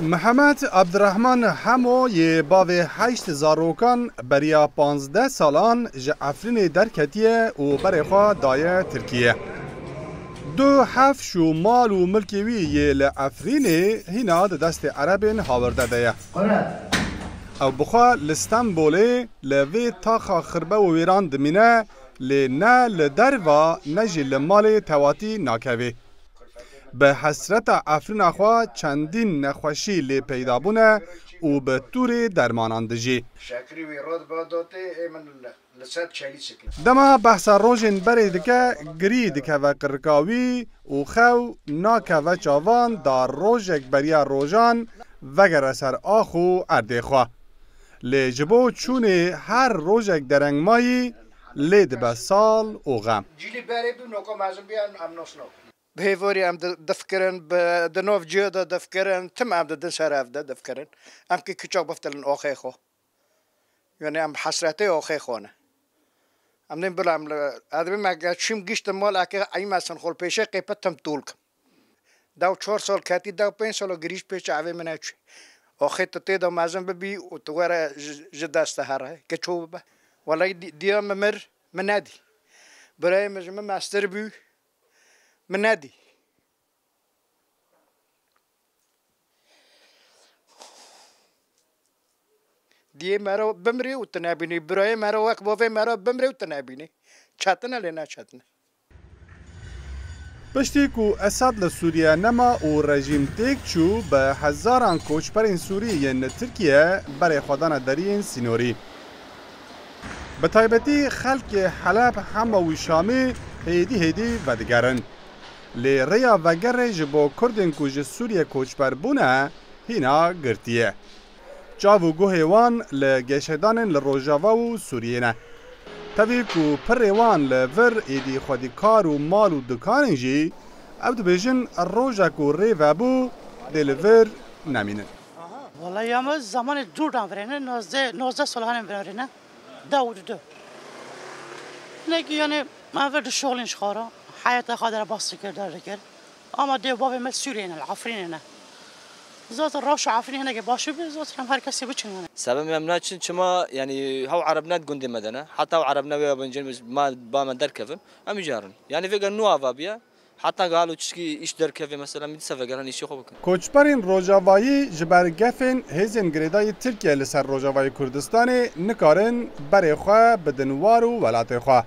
محمد عبدالرحمن همو یه باوی 8 زاروکان بریا 15 سالان جه افرین درکتیه و برای خواه دایه ترکیه. دو حفش و مال و ملکیوی یه لعفرینه هینا ده دست عربین هاورده ده او بخوا لستنبوله لوی تاخا خربه و ویران دمینه لنه لدروا نجی لمال تواتی ناکوی. به حسرت افرین خواه چندین نخوشی لی پیدا بونه و به طور درماناندجی. دما بحث روژن بری دکه گری دکه و قرقاوی و خو ناکه و چاوان دار روژک بریا روژان وگر اثر آخو ارده خواه. لی جبو چونه هر روژک درنگ مایی لید به سال و غم. بهیوری ام دفکرن به دنوف جیدا دفکرن تم ام دن شرف دفکرن ام کی کچاق بفتلن آخه خو یعنی ام حسرته آخه خونه ام نیم بلام ادمی مگه چیم گیشت مال اکه ای مثلا خول پیشه قیپتم طولک دو 4 سال کتی دو 5 سال گریش پیش عوی منه چی آخه تو دا مازن ببی و تو ور جدست هره که چوب به ولی دیا ممر من ندی برای مجمع مستر بی من ندی دیه مرا بمری و تنابینی برای مرا وقت باوی مرا بمری و تنابینی چاتنه لینا چاتنه پشتی کو اسد لسوریه نما و رژیم تیک چو به هزاران کوچپرین سوریه ین ترکیه برای خودان درین سینوری. به تایبتی خلق حلب همه و شامی هیدی و دگرن. لی ریا وگر جبو کردن کوج سوریه کوچپر بونه هینا گرتیه. جاو گوه وان لگشدان لروجاوا و سوریه نه. تاوی کو پر وان لور ایدی خودی کار و مال و دکان جی ابدو بیجن روژا کو ری و بو دلور نمینه. والله یام زمان دور دام برنه 19 سالانه برنه دو نگی یعنی من ورد شغلش خورا حیات خادر باست کرد اما دیو بابی مل سوریه نه عفرین نه زات الروش عفرین هنا باشه بزات هم هر کسی بچنه سبب من چن چما يعني هو عربنا جندي مدنا حتى عربنا ويا بنجن ما بام دركفن ام جارن يعني في قنوا فابيا حتى قالوا تشكي ايش دركفي مثلا من سفه قالن ايش خوبك کوچپرین روجاوایی جبر گفن هزن گریدای ترکیه لسر روجاوایی کردستان نکارن برای خواه بدنوار و ولات خواه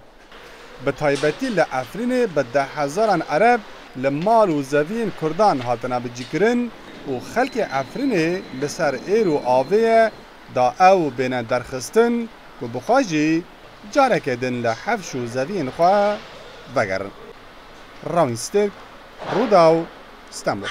به تایبتی لعفرین به 10,000 عرب لمال و زوین کردان هاتنا بجیکرن و خلق افرین لسر ایر و آوه دا او بین درخستن و بخواجی جارک دن لحفش و زوین خواه وگرن. راوین سترک روداو استانبول.